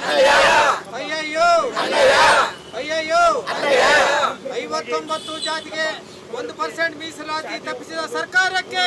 ಅಯ್ಯಯ್ಯೋ ಅಯ್ಯಯ್ಯೋ 59 ಜಾತಿಗೆ 1% ಮೀಸಲಾತಿ ತಪ್ಪಿಸಿದ ಸರ್ಕಾರಕ್ಕೆ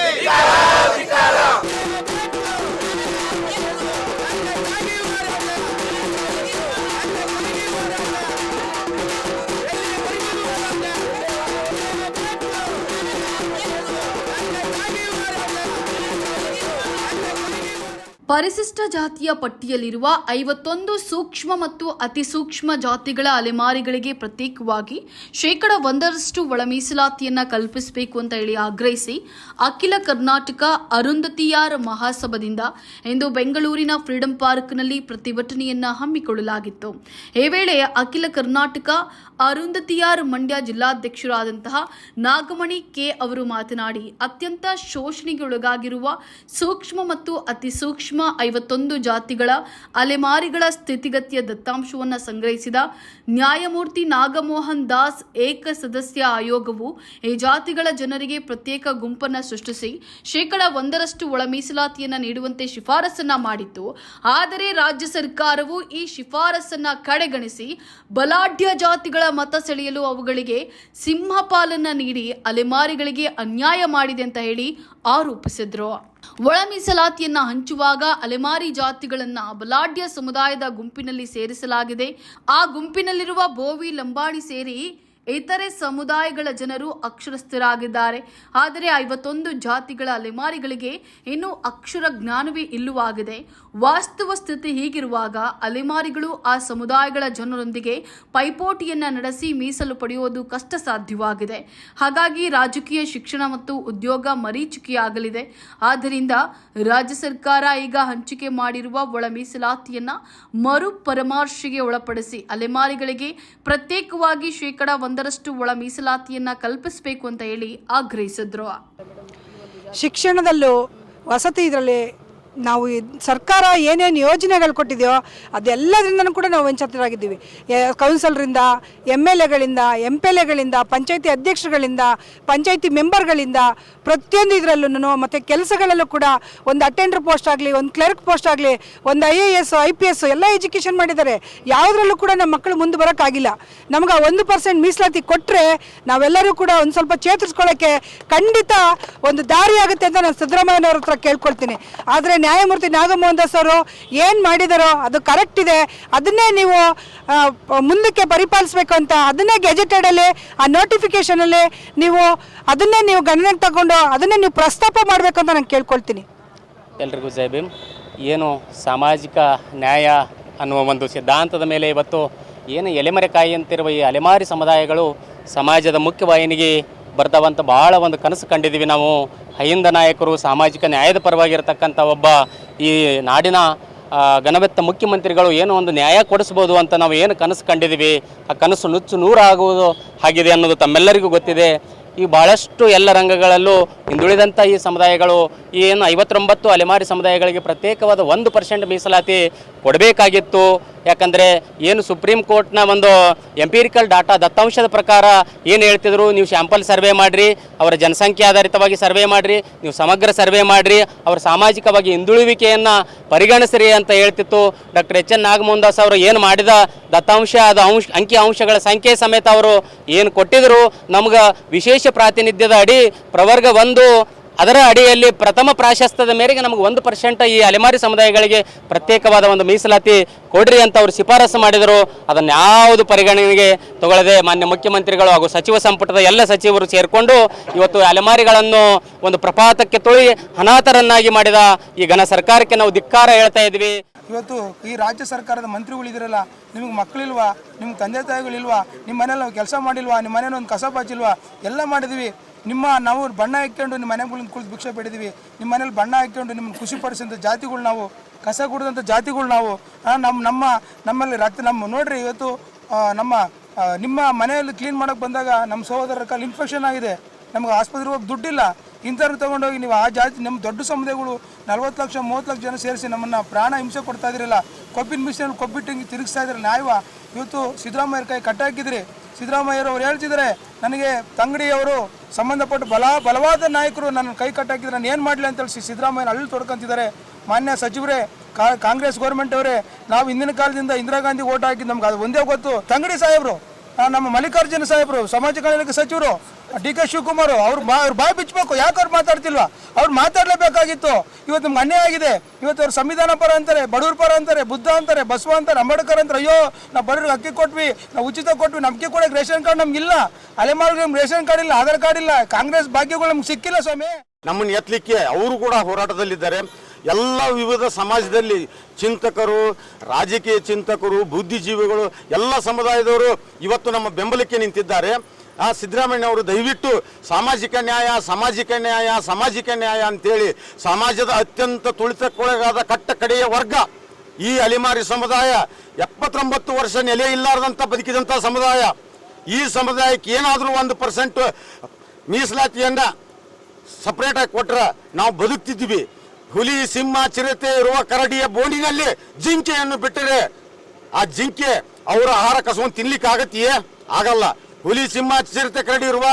ಪರಿಶಿಷ್ಟ ಜಾತಿಯ ಪಟ್ಟಿಯಲ್ಲಿರುವ 51 ಸೂಕ್ಷ್ಮ ಮತ್ತು ಅತಿ ಸೂಕ್ಷ್ಮ ಜಾತಿಗಳ ಅಲೆಮಾರಿಗಳಿಗೆ ಪ್ರತ್ಯೇಕವಾಗಿ 1% ಒಳ ಮೀಸಲಾತಿಯನ್ನ ಕಲ್ಪಿಸಬೇಕು ಅಂತ ಹೇಳಿ ಆಗ್ರಹಿಸಿ ಅಖಿಲ ಕರ್ನಾಟಕ ಅರುಂಧತಿಯಾರ್ ಮಹಾಸಭಾದಿಂದ ಇಂದು ಬೆಂಗಳೂರಿನ ಫ್ರೀಡಂ ಪಾರ್ಕ್ನಲ್ಲಿ ಪ್ರತಿಭಟನೆಯನ್ನ ಹಮ್ಮಿಕೊಳ್ಳಲಾಗಿತ್ತು. ಈ ವೇಳೆ ಅಖಿಲ ಕರ್ನಾಟಕ ಅರುಂಧತಿಯಾರ್ ಮಂಡ್ಯ ಜಿಲ್ಲಾಧ್ಯಕ್ಷರಾದಂತಹ ನಾಗಮಣಿ ಕೆ ಅವರು ಮಾತನಾಡಿ, ಅತ್ಯಂತ ಶೋಷಣೆಗೆ ಒಳಗಾಗಿರುವ ಸೂಕ್ಷ್ಮ ಮತ್ತು ಅತಿ ಸೂಕ್ಷ್ಮ 51 ಜಾತಿಗಳ ಅಲೆಮಾರಿಗಳ ಸ್ಥಿತಿಗತಿಯ ದತ್ತಾಂಶವನ್ನು ಸಂಗ್ರಹಿಸಿದ ನ್ಯಾಯಮೂರ್ತಿ ನಾಗಮೋಹನ್ ದಾಸ್ ಏಕ ಸದಸ್ಯ ಆಯೋಗವು ಈ ಜಾತಿಗಳ ಜನರಿಗೆ ಪ್ರತ್ಯೇಕ ಗುಂಪನ್ನು ಸೃಷ್ಟಿಸಿ 1% ಒಳ ಮೀಸಲಾತಿಯನ್ನು ನೀಡುವಂತೆ ಶಿಫಾರಸನ್ನ ಮಾಡಿತ್ತು. ಆದರೆ ರಾಜ್ಯ ಸರ್ಕಾರವು ಈ ಶಿಫಾರಸನ್ನ ಕಡೆಗಣಿಸಿ ಬಲಾಢ್ಯ ಜಾತಿಗಳ ಮತ ಸೆಳೆಯಲು ಅವುಗಳಿಗೆ ಸಿಂಹಪಾಲನ್ನ ನೀಡಿ ಅಲೆಮಾರಿಗಳಿಗೆ ಅನ್ಯಾಯ ಮಾಡಿದೆ ಅಂತ ಹೇಳಿ ಆರೋಪಿಸಿದ್ರು. ಒಳ ಮೀಸಲಾತಿಯನ್ನ ಹಂಚುವಾಗ ಅಲೆಮಾರಿ ಜಾತಿಗಳನ್ನ ಬಲಾಢ್ಯ ಸಮುದಾಯದ ಗುಂಪಿನಲ್ಲಿ ಸೇರಿಸಲಾಗಿದೆ. ಆ ಗುಂಪಿನಲ್ಲಿರುವ ಬೋವಿ, ಲಂಬಾಣಿ ಸೇರಿ ಇತರೆ ಸಮುದಾಯಗಳ ಜನರು ಅಕ್ಷರಸ್ಥರಾಗಿದ್ದಾರೆ. ಆದರೆ 51 ಜಾತಿಗಳ ಅಲೆಮಾರಿಗಳಿಗೆ ಇನ್ನೂ ಅಕ್ಷರ ಜ್ಞಾನವೇ ಇಲ್ಲವಾಗಿದೆ. ವಾಸ್ತವ ಸ್ಥಿತಿ ಹೀಗಿರುವಾಗ ಅಲೆಮಾರಿಗಳು ಆ ಸಮುದಾಯಗಳ ಜನರೊಂದಿಗೆ ಪೈಪೋಟಿಯನ್ನ ನಡೆಸಿ ಮೀಸಲು ಪಡೆಯುವುದು ಕಷ್ಟ ಸಾಧ್ಯವಾಗಿದೆ. ಹಾಗಾಗಿ ರಾಜಕೀಯ, ಶಿಕ್ಷಣ ಮತ್ತು ಉದ್ಯೋಗ ಮರೀಚಿಕೆಯಾಗಲಿದೆ. ಆದ್ದರಿಂದ ರಾಜ್ಯ ಸರ್ಕಾರ ಈಗ ಹಂಚಿಕೆ ಮಾಡಿರುವ ಒಳ ಮೀಸಲಾತಿಯನ್ನ ಮರು ಪರಾಮರ್ಶೆಗೆ ಒಳಪಡಿಸಿ ಅಲೆಮಾರಿಗಳಿಗೆ ಪ್ರತ್ಯೇಕವಾಗಿ 1% ಒಳ ಮೀಸಲಾತಿಯನ್ನ ಕಲ್ಪಿಸಬೇಕು ಅಂತ ಹೇಳಿ ಆಗ್ರಹಿಸಿದ್ರು. ಶಿಕ್ಷಣದಲ್ಲೂ ವಸತಿ ಇದರಲ್ಲಿ ನಾವು ಸರ್ಕಾರ ಏನೇನು ಯೋಜನೆಗಳು ಕೊಟ್ಟಿದೆಯೋ ಅದೆಲ್ಲದರಿಂದನೂ ಕೂಡ ನಾವು ವಂಚಿತರಾಗಿದ್ದೀವಿ. ಕೌನ್ಸಲರಿಂದ, MLAಗಳಿಂದ, MPLAಗಳಿಂದ, ಪಂಚಾಯತಿ ಅಧ್ಯಕ್ಷರುಗಳಿಂದ, ಪಂಚಾಯತಿ ಮೆಂಬರ್ಗಳಿಂದ ಪ್ರತಿಯೊಂದು ಇದರಲ್ಲೂ ಮತ್ತು ಕೆಲಸಗಳಲ್ಲೂ ಕೂಡ ಒಂದು ಅಟೆಂಡರ್ ಪೋಸ್ಟ್ ಆಗಲಿ, ಒಂದು ಕ್ಲರ್ಕ್ ಪೋಸ್ಟ್ ಆಗಲಿ, ಒಂದು IAS, IPS ಎಲ್ಲ ಎಜುಕೇಷನ್ ಮಾಡಿದ್ದಾರೆ. ಯಾವುದರಲ್ಲೂ ಕೂಡ ನಮ್ಮ ಮಕ್ಕಳು ಮುಂದೆ ಬರೋಕ್ಕಾಗಿಲ್ಲ. ನಮ್ಗೆ 1% ಮೀಸಲಾತಿ ಕೊಟ್ಟರೆ ನಾವೆಲ್ಲರೂ ಕೂಡ ಒಂದು ಸ್ವಲ್ಪ ಚೇತರಿಸ್ಕೊಳ್ಳೋಕ್ಕೆ ಖಂಡಿತ ಒಂದು ದಾರಿ ಆಗುತ್ತೆ ಅಂತ ನಾನು ಸಿದ್ದರಾಮಯ್ಯನವ್ರ ಹತ್ರ ಕೇಳ್ಕೊಳ್ತೀನಿ. ಆದರೆ ನ್ಯಾಯಮೂರ್ತಿ ನಾಗಮೋಹನ್ ದಾಸ್ ಅವರು ಏನು ಮಾಡಿದಾರೋ ಅದು ಕರೆಕ್ಟ್ ಇದೆ, ಅದನ್ನೇ ನೀವು ಮುಂದಕ್ಕೆ ಪರಿಪಾಲಿಸಬೇಕು ಅಂತ ಅದನ್ನೇ ಗೆಜೆಟೆಡಲ್ಲಿ ಆ ನೋಟಿಫಿಕೇಷನಲ್ಲಿ ನೀವು ಅದನ್ನೇ ನೀವು ಗಣನೆಗೆ ತಗೊಂಡು ಅದನ್ನೇ ನೀವು ಪ್ರಸ್ತಾಪ ಮಾಡಬೇಕು ಅಂತ ನಾನು ಕೇಳ್ಕೊಳ್ತೀನಿ. ಎಲ್ರಿಗೂ ಜೈ ಭೀಮ್. ಏನು ಸಾಮಾಜಿಕ ನ್ಯಾಯ ಅನ್ನುವ ಒಂದು ಸಿದ್ಧಾಂತದ ಮೇಲೆ ಇವತ್ತು ಏನು ಎಲೆಮರೆಕಾಯಿ ಅಂತಿರುವ ಈ ಅಲೆಮಾರಿ ಸಮುದಾಯಗಳು ಸಮಾಜದ ಮುಖ್ಯವಾಹಿನಿಗೆ ಬರ್ತಾವಂತ ಭಾಳ ಒಂದು ಕನಸು ಕಂಡಿದ್ದೀವಿ ನಾವು. ಅಹಿಂದ ನಾಯಕರು, ಸಾಮಾಜಿಕ ನ್ಯಾಯದ ಪರವಾಗಿರ್ತಕ್ಕಂಥ ಒಬ್ಬ ಈ ನಾಡಿನ ಘನವೆತ್ತ ಮುಖ್ಯಮಂತ್ರಿಗಳು ಏನೋ ಒಂದು ನ್ಯಾಯ ಕೊಡಿಸ್ಬೋದು ಅಂತ ನಾವು ಏನು ಕನಸು ಕಂಡಿದ್ದೀವಿ, ಆ ಕನಸು ನುಚ್ಚು ನೂರಾಗುವುದು ಆಗಿದೆ ಅನ್ನೋದು ತಮ್ಮೆಲ್ಲರಿಗೂ ಗೊತ್ತಿದೆ. ಈ ಭಾಳಷ್ಟು ಎಲ್ಲ ರಂಗಗಳಲ್ಲೂ ಹಿಂದುಳಿದಂಥ ಈ ಸಮುದಾಯಗಳು ಏನು 59 ಅಲೆಮಾರಿ ಸಮುದಾಯಗಳಿಗೆ ಪ್ರತ್ಯೇಕವಾದ 1% ಮೀಸಲಾತಿ ಕೊಡಬೇಕಾಗಿತ್ತು. ಯಾಕಂದರೆ ಏನು ಸುಪ್ರೀಂ ಕೋರ್ಟ್ನ ಒಂದು ಎಂಪಿರಿಕಲ್ ಡಾಟಾ ದತ್ತಾಂಶದ ಪ್ರಕಾರ ಏನು ಹೇಳ್ತಿದ್ರು, ನೀವು ಸ್ಯಾಂಪಲ್ ಸರ್ವೆ ಮಾಡಿರಿ, ಅವರ ಜನಸಂಖ್ಯೆ ಆಧಾರಿತವಾಗಿ ಸರ್ವೆ ಮಾಡಿರಿ, ನೀವು ಸಮಗ್ರ ಸರ್ವೆ ಮಾಡಿರಿ, ಅವರ ಸಾಮಾಜಿಕವಾಗಿ ಹಿಂದುಳುವಿಕೆಯನ್ನು ಪರಿಗಣಿಸಿರಿ ಅಂತ ಹೇಳ್ತಿತ್ತು. Doctor H.N. ನಾಗಮೋಹನ್ ದಾಸ್ ಅವರು ಏನು ಮಾಡಿದ ದತ್ತಾಂಶ, ಅದು ಅಂಕಿ ಅಂಶಗಳ ಸಂಖ್ಯೆ ಸಮೇತ ಅವರು ಏನು ಕೊಟ್ಟಿದ್ರು, ನಮ್ಗೆ ವಿಶೇಷ ಪ್ರಾತಿನಿಧ್ಯದ ಅಡಿ ಪ್ರವರ್ಗ 1 ಅದರ ಅಡಿಯಲ್ಲಿ ಪ್ರಥಮ ಪ್ರಾಶಸ್ತ್ಯದ ಮೇರೆಗೆ ನಮಗೆ 1% ಈ ಅಲೆಮಾರಿ ಸಮುದಾಯಗಳಿಗೆ ಪ್ರತ್ಯೇಕವಾದ ಒಂದು ಮೀಸಲಾತಿ ಕೊಡ್ರಿ ಅಂತ ಅವರು ಶಿಫಾರಸು ಮಾಡಿದರು. ಅದನ್ನು ಯಾವುದು ಪರಿಗಣನೆಗೆ ತಗೊಳ್ಳದೆ ಮಾನ್ಯ ಮುಖ್ಯಮಂತ್ರಿಗಳು ಹಾಗೂ ಸಚಿವ ಸಂಪುಟದ ಎಲ್ಲ ಸಚಿವರು ಸೇರಿಕೊಂಡು ಇವತ್ತು ಅಲೆಮಾರಿಗಳನ್ನು ಒಂದು ಪ್ರಪಾತಕ್ಕೆ ತೊಳಿ ಅನಾಥರನ್ನಾಗಿ ಮಾಡಿದ ಈ ಘನ ಸರ್ಕಾರಕ್ಕೆ ನಾವು ಧಿಕ್ಕಾರ ಹೇಳ್ತಾ ಇದ್ವಿ. ಇವತ್ತು ಈ ರಾಜ್ಯ ಸರ್ಕಾರದ ಮಂತ್ರಿಗಳಿದಿರಲ್ಲ, ನಿಮಗೆ ಮಕ್ಕಳಿಲ್ವಾ, ನಿಮ್ಮ ತಂದೆ ತಾಯಿಗಳಿಲ್ವಾ, ನಿಮ್ಮ ಮನೇಲಿ ನಾವು ಕೆಲಸ ಮಾಡಿಲ್ವಾ, ನಿಮ್ಮ ಮನೇಲಿ ಒಂದು ಕಸ ಬಾಚಿಲ್ವಾ, ಎಲ್ಲ ಮಾಡಿದ್ವಿ. ನಾವು ಬಣ್ಣ ಹಾಕ್ಕೊಂಡು ನಿಮ್ಮ ಮನೆಗಳನ್ನ ಕುಳಿತು ಭಿಕ್ಷೆ ಪಡಿದ್ವಿ. ನಿಮ್ಮ ಮನೇಲಿ ಬಣ್ಣ ಹಾಕ್ಕೊಂಡು ನಿಮ್ಮನ್ನು ಖುಷಿ ಪಡಿಸಿದಂಥ ಜಾತಿಗಳು ನಾವು, ಕಸ ಕುಡಿದಂಥ ಜಾತಿಗಳು ನಾವು. ನಮ್ಮಲ್ಲಿ ರಕ್ತ ನೋಡ್ರಿ ಇವತ್ತು ನಿಮ್ಮ ಮನೆಯಲ್ಲಿ ಕ್ಲೀನ್ ಮಾಡೋಕ್ಕೆ ಬಂದಾಗ ನಮ್ಮ ಸಹೋದರರ ಕಾಲು ಇನ್ಫೆಕ್ಷನ್ ಆಗಿದೆ, ನಮ್ಗೆ ಆಸ್ಪತ್ರೆಗೆ ಹೋಗಿ ದುಡ್ಡಿಲ್ಲ. ಇಂಥವ್ರು ತೊಗೊಂಡೋಗಿ ನೀವು ಆ ಜಾತಿ ನಮ್ಮ ದೊಡ್ಡ ಸಮುದಾಯಗಳು 40 ಲಕ್ಷ 30 ಲಕ್ಷ ಜನ ಸೇರಿಸಿ ನಮ್ಮನ್ನು ಪ್ರಾಣ ಹಿಂಸೆ ಕೊಡ್ತಾ ಇದ್ರಿಲ್ಲ. ಕೊಬ್ಬಿನ ಮಿಷನಲ್ಲಿ ಕೊಬ್ಬಿಟ್ಟು ಹಿಂಗೆ ತಿರುಗಿಸ್ತಾ ಇದ್ರಲ್ಲ ನ್ಯಾಯವ. ಇವತ್ತು ಸಿದ್ದರಾಮಯ್ಯರ ಕೈ ಕಟ್ಟಾಕಿದ್ರಿ. ಸಿದ್ದರಾಮಯ್ಯರವ್ರು ಹೇಳ್ತಿದ್ದಾರೆ, ನನಗೆ ತಂಗಡಿಯವರು ಸಂಬಂಧಪಟ್ಟ ಬಲವಾದ ನಾಯಕರು ನನ್ನ ಕೈ ಕಟ್ಟಾಕಿದ್ರೆ ನಾನು ಏನು ಮಾಡಲಿ ಅಂತೇಳಿ ಸಿದ್ದರಾಮಯ್ಯನ ಅಲ್ಲಿ ತೊಡ್ಕೊಂತಿದ್ದಾರೆ. ಮಾನ್ಯ ಸಚಿವರೇ, ಕಾಂಗ್ರೆಸ್ ಗೌರ್ಮೆಂಟ್ ಅವರೇ, ನಾವು ಹಿಂದಿನ ಕಾಲದಿಂದ ಇಂದಿರಾ ಗಾಂಧಿ ಓಟ್ ಹಾಕಿದ್ದು ನಮ್ಗೆ ಅದು ಒಂದೇ ಗೊತ್ತು. ತಂಗಡಿ ಸಾಹೇಬರು, ನಮ್ಮ ಮಲ್ಲಿಕಾರ್ಜುನ ಸಾಹೇಬರು, ಸಮಾಜ ಕಲ್ಯಾಣ ಸಚಿವರು DK ಶಿವಕುಮಾರ್ ಅವ್ರು ಬಾಯಿ ಬಿಚ್ಚಬೇಕು. ಯಾಕೆ ಅವ್ರು ಮಾತಾಡ್ತಿಲ್ವಾ? ಅವ್ರು ಮಾತಾಡಲೇಬೇಕಾಗಿತ್ತು. ಇವತ್ತು ನಮ್ಗೆ ಅನ್ಯಾಯ ಆಗಿದೆ. ಇವತ್ತು ಅವ್ರು ಸಂವಿಧಾನ ಪರ ಅಂತಾರೆ, ಬಡವ್ರ ಪರ ಅಂತಾರೆ, ಬುದ್ಧ ಅಂತಾರೆ, ಬಸವ ಅಂತಾರೆ, ಅಂಬೇಡ್ಕರ್ ಅಂತಾರೆ. ಅಯ್ಯೋ ನಾವು ಬಡವ್ರಿಗೆ ಅಕ್ಕಿ ಕೊಟ್ವಿ, ನಾವು ಉಚಿತ ಕೊಟ್ವಿ, ನಮ್ಗೆ ಕೊಡೋಕೆ ರೇಷನ್ ಕಾರ್ಡ್ ನಮ್ಗಿಲ್ಲ, ಅಲೆಮಾರಿಗೆ ನಮ್ಗೆ ರೇಷನ್ ಕಾರ್ಡ್ ಇಲ್ಲ, ಆಧಾರ್ ಕಾರ್ಡ್ ಇಲ್ಲ, ಕಾಂಗ್ರೆಸ್ ಭಾಗ್ಯಗಳು ನಮ್ಗೆ ಸಿಕ್ಕಿಲ್ಲ ಸ್ವಾಮಿ. ನಮ್ಮನ್ನು ಎತ್ತಲಿಕ್ಕೆ ಅವರು ಕೂಡ ಹೋರಾಟದಲ್ಲಿದ್ದಾರೆ. ಎಲ್ಲ ವಿವಿಧ ಸಮಾಜದಲ್ಲಿ ಚಿಂತಕರು, ರಾಜಕೀಯ ಚಿಂತಕರು, ಬುದ್ಧಿಜೀವಿಗಳು, ಎಲ್ಲ ಸಮುದಾಯದವರು ಇವತ್ತು ನಮ್ಮ ಬೆಂಬಲಕ್ಕೆ ನಿಂತಿದ್ದಾರೆ. ಸಿದ್ದರಾಮಯ್ಯ ಅವರು ದಯವಿಟ್ಟು ಸಾಮಾಜಿಕ ನ್ಯಾಯ, ಸಾಮಾಜಿಕ ನ್ಯಾಯ, ಸಾಮಾಜಿಕ ನ್ಯಾಯ ಅಂತೇಳಿ ಸಮಾಜದ ಅತ್ಯಂತ ತುಳಿತಕ್ಕೊಳಗಾದ ಕಟ್ಟ ಕಡೆಯ ವರ್ಗ ಈ ಅಲೆಮಾರಿ ಸಮುದಾಯ, 79 ವರ್ಷ ನೆಲೆ ಇಲ್ಲಾರದಂಥ ಬದುಕಿದಂಥ ಸಮುದಾಯ. ಈ ಸಮುದಾಯಕ್ಕೆ ಏನಾದರೂ 1% ಮೀಸಲಾತಿಯನ್ನು ಸಪ್ರೇಟಾಗಿ ಕೊಟ್ಟರೆ ನಾವು ಬದುಕ್ತಿದ್ದೀವಿ. ಹುಲಿ, ಸಿಂಹ, ಚಿರತೆ ಇರುವ ಕರಡಿಯ ಬೋನಿನಲ್ಲಿ ಜಿಂಕೆಯನ್ನು ಬಿಟ್ಟರೆ ಆ ಜಿಂಕೆ ಅವರ ಆಹಾರ ಕಸವನ್ನು ತಿನ್ಲಿಕ್ಕೆ ಆಗತ್ತೆಯೇ? ಆಗಲ್ಲ. ಹುಲಿ, ಸಿಂಹ, ಚಿರತೆ, ಕರಡಿ ಇರುವ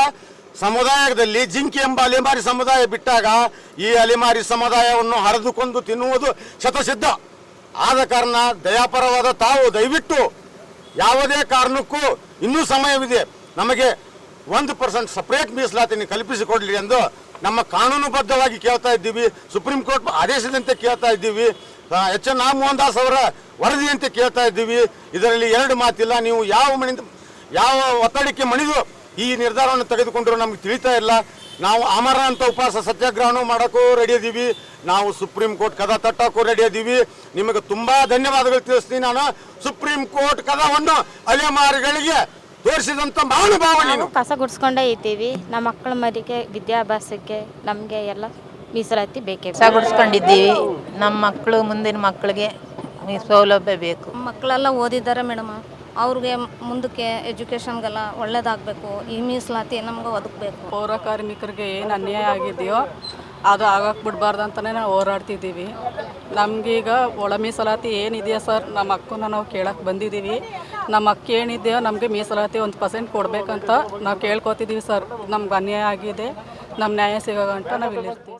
ಸಮುದಾಯದಲ್ಲಿ ಜಿಂಕೆ ಎಂಬ ಅಲೆಮಾರಿ ಸಮುದಾಯ ಬಿಟ್ಟಾಗ ಈ ಅಲೆಮಾರಿ ಸಮುದಾಯವನ್ನು ಹರಿದುಕೊಂಡು ತಿನ್ನುವುದು ಶತಸಿದ್ಧ. ಆದ ಕಾರಣ ದಯಾಪರವಾದ ತಾವು ದಯವಿಟ್ಟು ಯಾವುದೇ ಕಾರಣಕ್ಕೂ ಇನ್ನೂ ಸಮಯವಿದೆ, ನಮಗೆ 1% ಸಪ್ರೇಟ್ ಮೀಸಲಾತಿಯನ್ನು ಕಲ್ಪಿಸಿಕೊಡ್ಲಿ ಎಂದು ನಮ್ಮ ಕಾನೂನುಬದ್ಧವಾಗಿ ಕೇಳ್ತಾ ಇದ್ದೀವಿ. ಸುಪ್ರೀಂ ಕೋರ್ಟ್ ಆದೇಶದಂತೆ ಕೇಳ್ತಾ ಇದ್ದೀವಿ. H.N. ಮೋಹನ್ ದಾಸ್ ಅವರ ವರದಿಯಂತೆ ಕೇಳ್ತಾ ಇದ್ದೀವಿ. ಇದರಲ್ಲಿ ಎರಡು ಮಾತಿಲ್ಲ. ನೀವು ಯಾವ ಒತ್ತಡಕ್ಕೆ ಮಣಿದು ಈ ನಿರ್ಧಾರವನ್ನು ತೆಗೆದುಕೊಂಡ್ರು ನಮ್ಗೆ ತಿಳಿತಾ ಇಲ್ಲ. ನಾವು ಆಮರಣಂತ ಉಪವಾಸ ಸತ್ಯಾಗ್ರಹನೂ ಮಾಡೋಕ್ಕೂ ರೆಡಿ ಇದ್ದೀವಿ. ನಾವು ಸುಪ್ರೀಂ ಕೋರ್ಟ್ ಕದ ತಟ್ಟೋಕ್ಕೂ ರೆಡಿ ಇದ್ದೀವಿ. ನಿಮಗೆ ತುಂಬ ಧನ್ಯವಾದಗಳು ತಿಳಿಸ್ತೀನಿ. ನಾನು ಸುಪ್ರೀಂ ಕೋರ್ಟ್ ಕದವನ್ನು ಅಲೆಮಾರಿಗಳಿಗೆ ತೋರಿಸಿದಂಥ ಮಹಾನುಭಾವನೆ. ನಾವು ಕಸ ಗುಡಿಸ್ಕೊಂಡೇ ಇದ್ದೀವಿ. ನಮ್ಮ ಮಕ್ಕಳ ಮರಿಗೆ ವಿದ್ಯಾಭ್ಯಾಸಕ್ಕೆ ನಮಗೆ ಎಲ್ಲ ಮೀಸಲಾತಿ ಬೇಕೇ. ಕಸ ಗುಡಿಸ್ಕೊಂಡಿದ್ದೀವಿ. ನಮ್ಮ ಮಕ್ಕಳು, ಮುಂದಿನ ಮಕ್ಕಳಿಗೆ ಸೌಲಭ್ಯ ಬೇಕು. ಮಕ್ಕಳೆಲ್ಲ ಓದಿದ್ದಾರೆ ಮೇಡಮ್, ಅವ್ರಿಗೆ ಮುಂದಕ್ಕೆ ಎಜುಕೇಷನ್ಗೆಲ್ಲ ಒಳ್ಳೇದಾಗಬೇಕು. ಈ ಮೀಸಲಾತಿ ನಮ್ಗೆ ಒದಗಬೇಕು. ಪೌರ ಕಾರ್ಮಿಕರಿಗೆ ಏನು ಅನ್ಯಾಯ ಆಗಿದೆಯೋ ಅದು ಆಗಕ್ಕೆ ಬಿಡಬಾರ್ದು ಅಂತಲೇ ನಾವು ಹೋರಾಡ್ತಿದ್ದೀವಿ. ನಮಗೀಗ ಒಳ ಮೀಸಲಾತಿ ಏನಿದೆಯಾ ಸರ್, ನಮ್ಮ ಹಕ್ಕನ್ನು ನಾವು ಕೇಳಕ್ಕೆ ಬಂದಿದ್ದೀವಿ. ನಮ್ಮ ಹಕ್ಕು ಏನಿದೆಯೋ ನಮಗೆ ಮೀಸಲಾತಿ 1% ಕೊಡಬೇಕಂತ ನಾವು ಕೇಳ್ಕೊತಿದ್ದೀವಿ ಸರ್. ನಮ್ಗೆ ಅನ್ಯಾಯ ಆಗಿದೆ, ನಮ್ಮ ನ್ಯಾಯ ಸಿಗೋ ಗಂಟ ನಾವು ಇಲ್ಲಿರ್ತೀವಿ.